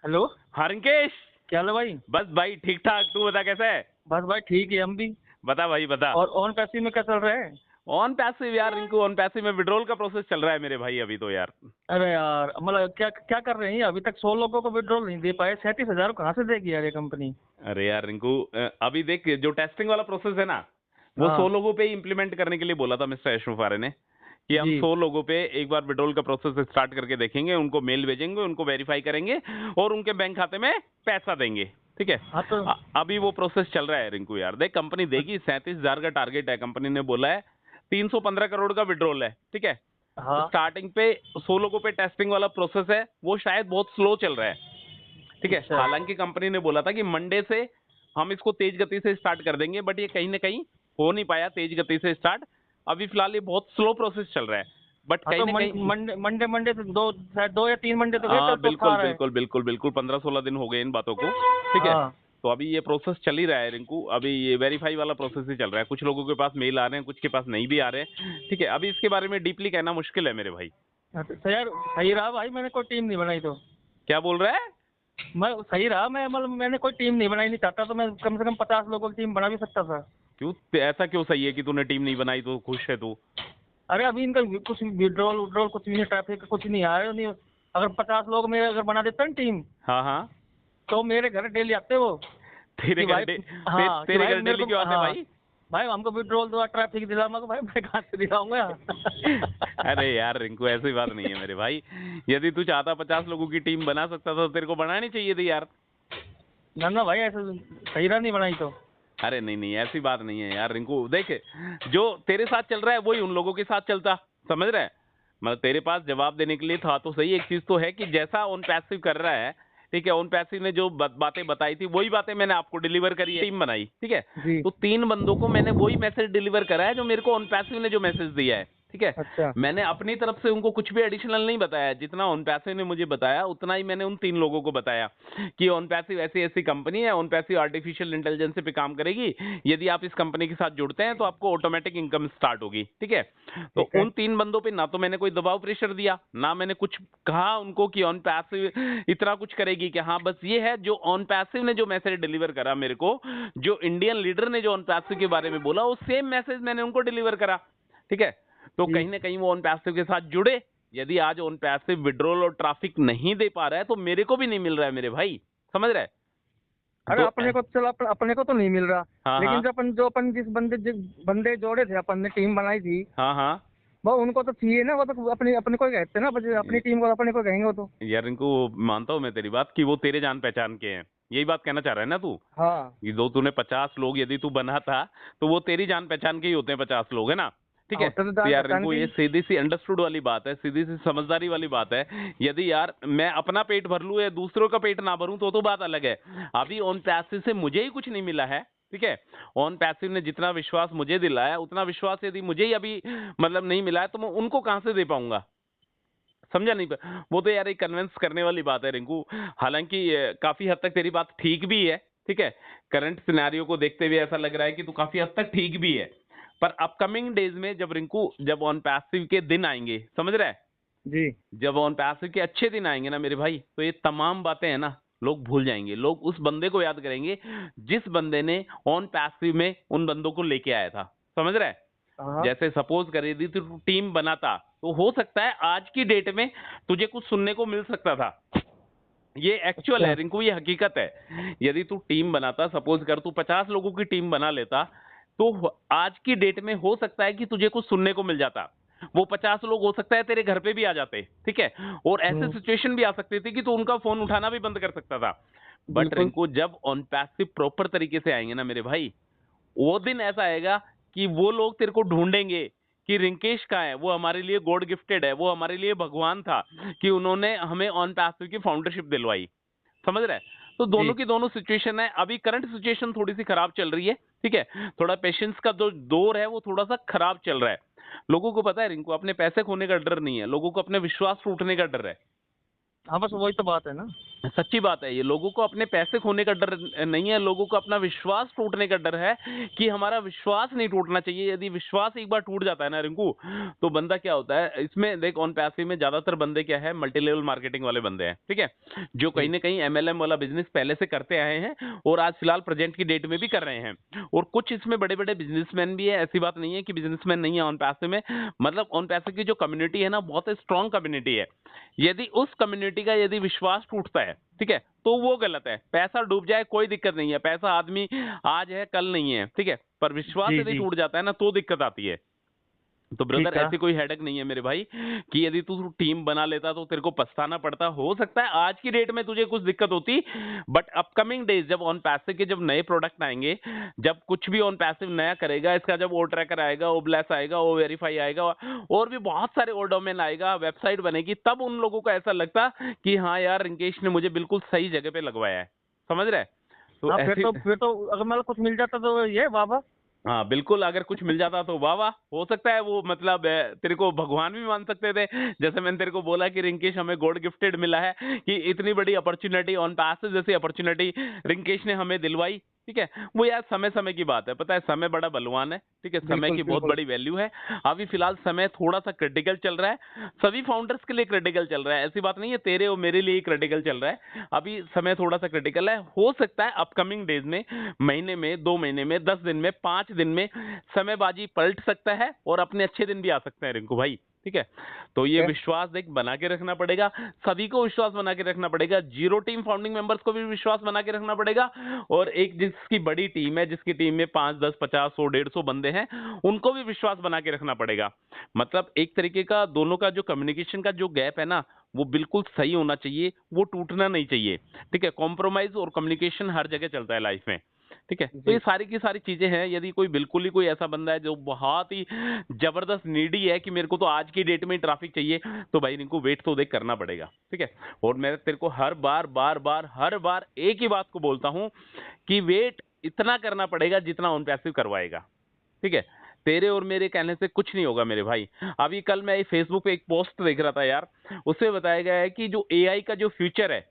Hello. हाँ रिंकेश। क्या हाल है भाई? बस भाई ठीक ठाक, तू बता कैसा है। बस भाई ठीक है हम भी। बता भाई बता। और ऑन पैसे में क्या चल रहा है? ऑन पैसिव यार रिंकू, ऑन पैसिव में विड्रॉल का प्रोसेस चल रहा है मेरे भाई अभी तो यार। अरे यार मतलब क्या क्या कर रहे हैं ये? अभी तक 100 लोगों को विड्रॉल नहीं दे पाए। 37,000 कहाँ से देगी यार ये कंपनी? अरे यार रिंकू, अभी देख जो टेस्टिंग वाला प्रोसेस है ना, वो 100 हाँ लोगों पे ही इंप्लीमेंट करने के लिए बोला था मिस्टर एशमुफारे ने कि हम जी। 100 लोगों पे एक बार विड्रॉल का प्रोसेस स्टार्ट करके देखेंगे, उनको मेल भेजेंगे, उनको वेरीफाई करेंगे और उनके बैंक खाते में पैसा देंगे। ठीक है। हाँ तो अभी वो प्रोसेस चल रहा है रिंकू यार। देख कंपनी देगी, 37,000 का टारगेट है, कंपनी ने बोला है 315 करोड़ का विड्रॉल है। ठीक है। हाँ स्टार्टिंग पे 100 लोगों पे टेस्टिंग वाला प्रोसेस है, वो शायद बहुत स्लो चल रहा है। ठीक है। अच्छा। हालांकि कंपनी ने बोला था कि मंडे से हम इसको तेज गति से स्टार्ट कर देंगे, बट ये कहीं ना कहीं हो नहीं पाया तेज गति से स्टार्ट। अभी फिलहाल ये बहुत स्लो प्रोसेस चल रहा है, बट हाँ कहीं तो ना कहीं। मंडे मंडे मंडे तो दो शायद 2 या 3 मंडे तो गए, हाँ कल चौथा बिल्कुल आ रहा है। बिल्कुल बिल्कुल बिल्कुल, 15-16 दिन हो गए इन बातों को। ठीक है। हाँ तो अभी ये प्रोसेस चल ही रहा है रिंकू, अभी ये वेरीफाई वाला प्रोसेस ही चल रहा है। कुछ लोगों के पास मेल आ रहे हैं, कुछ के पास नहीं भी आ रहे हैं। ठीक है। अभी इसके बारे में डीपली कहना मुश्किल है मेरे भाई। हाँ, तो यार सही रहा भाई, मैंने कोई टीम नहीं बनाई तो। क्या बोल रहा है। मैं सही रहा, मैं मतलब मैंने कोई टीम नहीं बनाई, नहीं चाहता तो मैं कम से कम 50 लोगों की टीम बना भी सकता था। क्यों, ऐसा क्यों सही है कि तूने टीम नहीं बनाई तो खुश है तू। अरे अभी इनका कुछ विड्रॉल विड्रॉल कुछ भी नहीं, ट्रैफिक कुछ नहीं आ रहा नहीं। अगर 50 लोग मेरे अगर बना देता ना टीम, हाँ हाँ। तो मेरे घर डेली आते वो तेरे कि घर भाई। हाँ, हाँ कि तेरे भाई घर मेरे डेली को, क्यों आते हैं हाँ भाई। भाई हमको विड्रॉल दो, ट्रैफिक दिला। मैं भाई मैं कहाँ से दिलाऊंगा? अरे यार रिंकू, ऐसी बात नहीं है मेरे भाई। यदि तू चाहता 50 लोगों की टीम बना सकता था तो तेरे को बनानी चाहिए थी यार। ना ना भाई, ऐसे सही रहा नहीं बनाई तो। अरे नहीं नहीं, ऐसी बात नहीं है यार रिंकू। देख, जो तेरे साथ चल रहा है वही उन लोगों के साथ चलता। समझ रहा है। मतलब तेरे पास जवाब देने के लिए था तो सही। एक चीज तो है कि जैसा ऑन पैसिव कर रहा है, ठीक है, ऑन पैसिव ने जो बातें बताई थी वही बातें मैंने आपको डिलीवर करी है, टीम बनाई। ठीक है। जी। तो 3 बंदों को मैंने वही मैसेज डिलीवर करा है जो मेरे को ऑन पैसिव ने जो मैसेज दिया है। ठीक है। अच्छा। मैंने अपनी तरफ से उनको कुछ भी एडिशनल नहीं बताया, जितना ऑन पैसिव ने मुझे बताया उतना ही मैंने उन 3 लोगों को बताया कि ऑन पैसिव ऐसी ऐसी कंपनी है, ऑन पैसिव आर्टिफिशियल इंटेलिजेंस पे काम करेगी। यदि आप इस कंपनी के साथ जुड़ते हैं तो आपको ऑटोमेटिक इनकम स्टार्ट होगी। ठीक है। तो ठीक है। उन 3 बंदों पे ना तो मैंने कोई दबाव प्रेशर दिया, ना मैंने कुछ कहा उनको कि ऑन पैसिव इतना कुछ करेगी। कि हाँ, बस ये है जो ऑन पैसिव ने जो मैसेज डिलीवर करा मेरे को, जो इंडियन लीडर ने जो ऑन पैसिव के बारे में बोला, वो सेम मैसेज मैंने उनको डिलीवर करा। ठीक है। तो जी। कहीं ना कहीं वो ऑन पैसिव के साथ जुड़े। यदि आज ऑन पैसिव विड्रॉल और ट्रैफिक नहीं दे पा रहा है तो मेरे को भी नहीं मिल रहा है मेरे भाई। समझ रहा है। अरे तो अपने को चलो, अपने को तो नहीं मिल रहा। हाँ लेकिन हाँ जो अपन जिस बंदे जोड़े थे, अपन ने टीम बनाई थी, हाँ हाँ। वो उनको तो चाहिए ना। वो तो अपने अपने को ही कहते हैं ना, अपनी टीम को तो अपने को कहेंगे वो तो। यार इनको मानता हूँ मैं तेरी बात कि वो तेरे जान पहचान के हैं। यही बात कहना चाह रहा है ना तू। हाँ कि दो तूने 50 लोग यदि तू बना था तो वो तेरी जान पहचान के ही होते हैं 50 लोग, है ना। ठीक है। होते तो तो जान यार पहचान इनको की। ये सीधी सी अंडरस्टूड वाली बात है, सीधी सी समझदारी वाली बात है। यदि यार मैं अपना पेट भर लूं या दूसरों का पेट ना भरूं तो बात अलग है। अभी ऑन पैसिव से मुझे ही कुछ नहीं मिला है। ठीक है। ऑन पैसिव ने जितना विश्वास मुझे दिलाया उतना विश्वास यदि मुझे ही अभी मतलब नहीं मिला है तो मैं उनको कहां से दे पाऊंगा। समझा नहीं। वो तो यार एक कन्विंस करने वाली बात है रिंकू। हालांकि काफी हद तक तेरी बात ठीक भी है। ठीक है। करंट सिनेरियो को देखते हुए ऐसा लग रहा है कि तू काफी हद तक ठीक भी है। पर अपकमिंग डेज में जब रिंकू, जब ऑन पैसिव के दिन आएंगे, समझ रहा है, जी। जब ऑन पैसिव के अच्छे दिन आएंगे ना मेरे भाई, तो ये तमाम बातें हैं ना, लोग भूल जाएंगे। लोग उस बंदे को याद करेंगे जिस बंदे ने ऑन पैसिव में उन बंदों को लेके आया था। समझ रहा है। हाँ जैसे सपोज कर यदि तू टीम बनाता तो हो सकता है आज की डेट में तुझे कुछ सुनने को मिल सकता था। ये एक्चुअल अच्छा। है रिंकू, ये हकीकत है। यदि तू टीम बनाता, सपोज कर तू 50 लोगों की टीम बना लेता, तो आज की डेट में हो सकता है कि तुझे कुछ सुनने को मिल जाता। वो 50 लोग हो सकता है तेरे घर पे भी आ जाते। ठीक है। और ऐसे हम्म। सिचुएशन भी आ सकती थी कि तू उनका फोन उठाना भी बंद कर सकता था। बट बिल्कुल। रिंकू, जब ऑन पैसिव प्रॉपर तरीके से आएंगे ना मेरे भाई, वो दिन ऐसा आएगा कि वो लोग तेरे को ढूंढेंगे कि रिंकेश कहाँ है। वो हमारे लिए गॉड गिफ्टेड है, वो हमारे लिए भगवान था कि उन्होंने हमें ऑन पैसिव की फाउंडरशिप दिलवाई। समझ रहा है। तो जी। दोनों की दोनों सिचुएशन है। अभी करंट सिचुएशन थोड़ी सी खराब चल रही है। ठीक है। थोड़ा पेशेंस का जो दौर है वो थोड़ा सा खराब चल रहा है। लोगों को पता है रिंकू, अपने पैसे खोने का डर नहीं है, लोगों को अपने विश्वास टूटने का डर है। हाँ बस वही तो बात है ना। सच्ची बात है, ये लोगों को अपने पैसे खोने का डर नहीं है, लोगों को अपना विश्वास टूटने का डर है कि हमारा विश्वास नहीं टूटना चाहिए। यदि विश्वास एक बार टूट जाता है ना रिंकू, तो बंदा क्या होता है इसमें देख, ऑन पैसिव में ज्यादातर बंदे क्या है, मल्टी लेवल मार्केटिंग वाले बंदे हैं, ठीक है, जो कहीं जी ना कहीं एमएलएम वाला बिजनेस पहले से करते आए हैं और आज फिलहाल प्रेजेंट की डेट में भी कर रहे हैं। और कुछ इसमें बड़े बड़े बिजनेसमैन भी है, ऐसी बात नहीं है कि बिजनेसमैन नहीं है ऑन पैसिव में। मतलब ऑन पैसिव की जो कम्युनिटी है ना, बहुत स्ट्रॉन्ग कम्युनिटी है। यदि उस कम्युनिटी का यदि विश्वास टूटता है, ठीक है, तो वो गलत है। पैसा डूब जाए कोई दिक्कत नहीं है, पैसा आदमी आज है कल नहीं है, ठीक है, पर विश्वास जी यदि जी। टूट जाता है ना तो दिक्कत आती है। तो ब्रदर ठीक है। ऐसी कोई हेडक नहीं है मेरे भाई कि यदि तू टीम बना लेता तो तेरे को पछताना पड़ता। हो सकता है आज की डेट में तुझे कुछ दिक्कत होती, बट अपकमिंग डेज जब ऑन पैसिव के जब नए प्रोडक्ट आएंगे, जब कुछ भी ऑन पैसिव नया करेगा, इसका जब ओ ट्रैकर आएगा, ओ ब्लेस आएगा, ओ वेरीफाई आएगा और भी बहुत सारे और डोमेन आएगा, वेबसाइट बनेगी, तब उन लोगों को ऐसा लगता कि हाँ यार रिंकेश ने मुझे बिल्कुल सही जगह पे लगवाया है। समझ रहे? तो हाँ ऐसी फिर तो अगर मतलब कुछ मिल जाता तो ये बाबा। हाँ बिल्कुल, अगर कुछ मिल जाता तो वाह वाह, हो सकता है वो मतलब तेरे को भगवान भी मान सकते थे। जैसे मैंने तेरे को बोला कि रिंकेश हमें गॉड गिफ्टेड मिला है कि इतनी बड़ी अपॉर्चुनिटी ऑन पैसिव जैसी अपॉर्चुनिटी रिंकेश ने हमें दिलवाई, ठीक है। वो यार समय समय की बात है, पता है समय बड़ा बलवान है, ठीक है, समय बिल्कुल की बहुत बिल्कुल। बड़ी वैल्यू है। अभी फिलहाल समय थोड़ा सा क्रिटिकल चल रहा है, सभी फाउंडर्स के लिए क्रिटिकल चल रहा है, ऐसी बात नहीं है तेरे और मेरे लिए क्रिटिकल चल रहा है। अभी समय थोड़ा सा क्रिटिकल है, हो सकता है अपकमिंग डेज में, महीने में, 2 महीने में, 10 दिन में, 5 दिन में समयबाजी पलट सकता है और अपने अच्छे दिन भी आ सकते हैं रिंकू भाई, ठीक है। तो ये है। विश्वास देख बना के रखना पड़ेगा, सभी को विश्वास बना के रखना पड़ेगा, जीरो टीम फाउंडिंग मेंबर्स को भी विश्वास बना के रखना पड़ेगा, और एक जिसकी बड़ी टीम है, जिसकी टीम में 5 10 50 100 150 बंदे हैं, उनको भी विश्वास बना के रखना पड़ेगा। मतलब एक तरीके का दोनों का जो कम्युनिकेशन का जो गैप है ना, वो बिल्कुल सही होना चाहिए, वो टूटना नहीं चाहिए, ठीक है। कॉम्प्रोमाइज और कम्युनिकेशन हर जगह चलता है लाइफ में, ठीक है। तो ये जी। सारी की सारी चीजें हैं। यदि कोई बिल्कुल ही कोई ऐसा बंदा है जो बहुत ही जबरदस्त नीडी है कि मेरे को तो आज की डेट में ही ट्रैफिक चाहिए, तो भाई इनको वेट तो देख करना पड़ेगा, ठीक है। और मैं तेरे को हर बार एक ही बात को बोलता हूं कि वेट इतना करना पड़ेगा जितना ऑन पैसिव करवाएगा, ठीक है। तेरे और मेरे कहने से कुछ नहीं होगा मेरे भाई। अभी कल मैं फेसबुक पे एक पोस्ट देख रहा था यार, उसमें बताया गया है कि जो एआई का जो फ्यूचर है,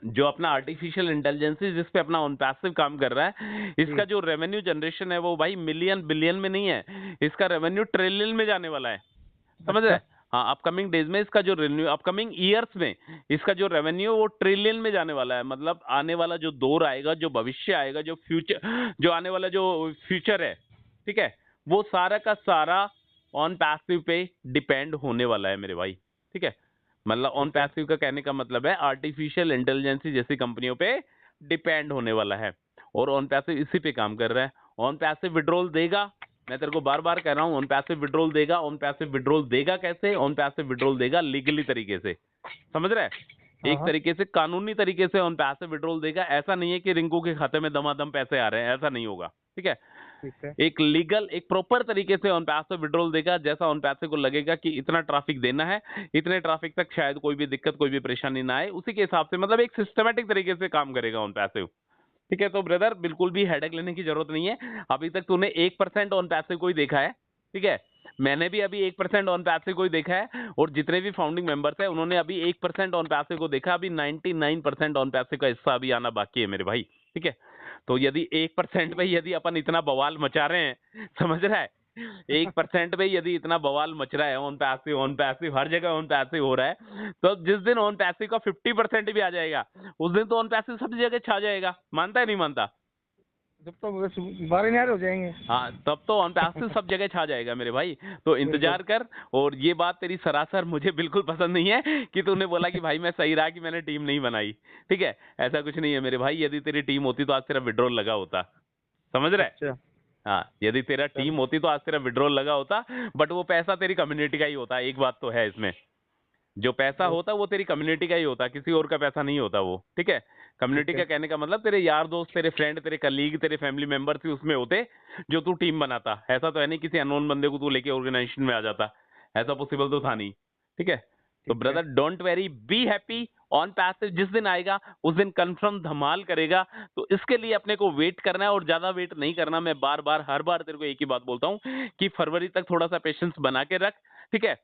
जो अपना आर्टिफिशियल इंटेलिजेंस जिस पे अपना ऑन पैसिव काम कर रहा है, इसका जी। जो रेवेन्यू जनरेशन है वो भाई मिलियन बिलियन में नहीं है, इसका रेवेन्यू ट्रिलियन में जाने वाला है। समझ रहे अच्छा। हैं? हाँ, अपकमिंग डेज में इसका जो रेवेन्यू, अपकमिंग ईयर्स में इसका जो रेवेन्यू वो ट्रिलियन में जाने वाला है। मतलब आने वाला जो दौर आएगा, जो भविष्य आएगा, जो फ्यूचर, जो आने वाला जो फ्यूचर है, ठीक है, वो सारा का सारा ऑन पैसिव पे डिपेंड होने वाला है मेरे भाई, ठीक है। मतलब ऑन ठीक है। पैसिव का कहने का मतलब है आर्टिफिशियल इंटेलिजेंस जैसी कंपनियों पे डिपेंड होने वाला है, और ऑन पैसिव इसी पे काम कर रहा है। ऑन पैसिव विड्रॉल देगा, मैं तेरे को बार बार कह रहा हूं, ऑन पैसिव विड्रॉल देगा। ऑन पैसिव विड्रॉल देगा कैसे? ऑन पैसिव विड्रॉल देगा लीगली तरीके से, समझ रहा है? हाँ एक हाँ। तरीके से कानूनी तरीके से ऑन पैसिव विड्रॉल देगा। ऐसा नहीं है कि रिंकू के खाते में दमादम पैसे आ रहे हैं, ऐसा नहीं होगा, ठीक है। ठीक है। एक लीगल, एक प्रॉपर तरीके से ऑन पैसिव विड्रॉल देगा, जैसा ऑन पैसिव को लगेगा कि इतना ट्रैफिक देना है, इतने ट्रैफिक तक शायद कोई भी दिक्कत, कोई भी परेशानी ना आए, उसी के हिसाब से मतलब एक सिस्टमेटिक तरीके से काम करेगा ऑन पैसिव, ठीक है। तो ब्रदर बिल्कुल भी हेडेक लेने की जरूरत नहीं है। अभी तक तूने 1% ऑन पैसिव को ही देखा है, ठीक है। मैंने भी अभी 1% ऑन पैसिव को ही देखा है, और जितने भी फाउंडिंग मेंबर्स हैं उन्होंने अभी 1% ऑन पैसिव को देखा। अभी 99% ऑन पैसिव का हिस्सा अभी आना बाकी है मेरे भाई, ठीक है। तो यदि 1% पे यदि अपन इतना बवाल मचा रहे हैं, समझ रहा है, 1% पे यदि इतना बवाल मच रहा है, ऑन पैसिव हर जगह ऑन पैसिव हो रहा है, तो जिस दिन ऑन पैसिव का 50% भी आ जाएगा, उस दिन तो ऑन पैसिव सब जगह छा जाएगा। मानता है नहीं मानता? जब तो बस बारह नार हो जाएंगे। हाँ, तब तो ऑन पैसिव सब जगह छा जाएगा मेरे भाई। तो बिल्कुल। इंतजार कर। और ये बात तेरी सरासर मुझे बिल्कुल पसंद नहीं है कि तूने बोला कि भाई मैं सही रहा कि मैंने टीम नहीं बनाई, ठीक है। ऐसा कुछ नहीं है मेरे भाई, यदि तेरी टीम होती तो आज तेरा विड्रॉल लगा होता, समझ रहा है। अच्छा। हाँ, यदि तेरा चल। टीम होती तो आज तेरा विड्रॉल लगा होता, बट वो पैसा तेरी कम्युनिटी का ही होता, एक बात तो है इसमें। जो पैसा वो होता वो तेरी कम्युनिटी का ही होता, किसी और का पैसा नहीं होता वो, ठीक है। ठीक कम्युनिटी का है। कहने का मतलब तेरे यार दोस्त, तेरे फ्रेंड, तेरे कलीग, तेरे फैमिली मेंबर्स ही उसमें होते जो तू टीम बनाता। ऐसा तो है नहीं किसी अननोन बंदे को तू लेके ऑर्गेनाइजेशन में आ जाता, ऐसा पॉसिबल तो था नहीं, ठीक है। तो ठीक है। Brother don't very, be happy. On passive जिस दिन आएगा उस दिन कंफर्म धमाल करेगा। तो इसके लिए अपने को वेट करना है, और ज्यादा वेट नहीं करना। मैं बार बार हर बार तेरे को एक ही बात बोलता हूँ कि फरवरी तक थोड़ा सा पेशेंस बना के रख, ठीक है।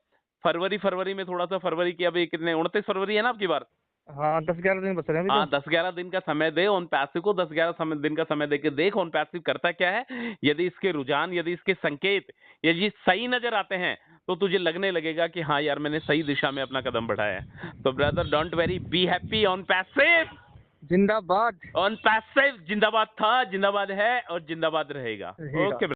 फरवरी में थोड़ा सा, फरवरी की अभी कितने 29 फरवरी है ना आपकी बार? हाँ 10-11 दिन बच रहे हैं अभी हाँ तो। 10-11 दिन का समय दे ऑन पैसिव को, 10-11 दिन का समय दे के देख ऑन पैसिव करता क्या है। यदि इसके रुझान, यदि इसके संकेत यदि सही नजर आते हैं तो तुझे लगने लगेगा कि हाँ यार मैंने सही दिशा में अपना कदम बढ़ाया है। तो brother don't very, be happy on passive. जिंदाबाद ऑन पैसिव जिंदाबाद था, जिंदाबाद है और जिंदाबाद रहेगा। रहेगा। ओके।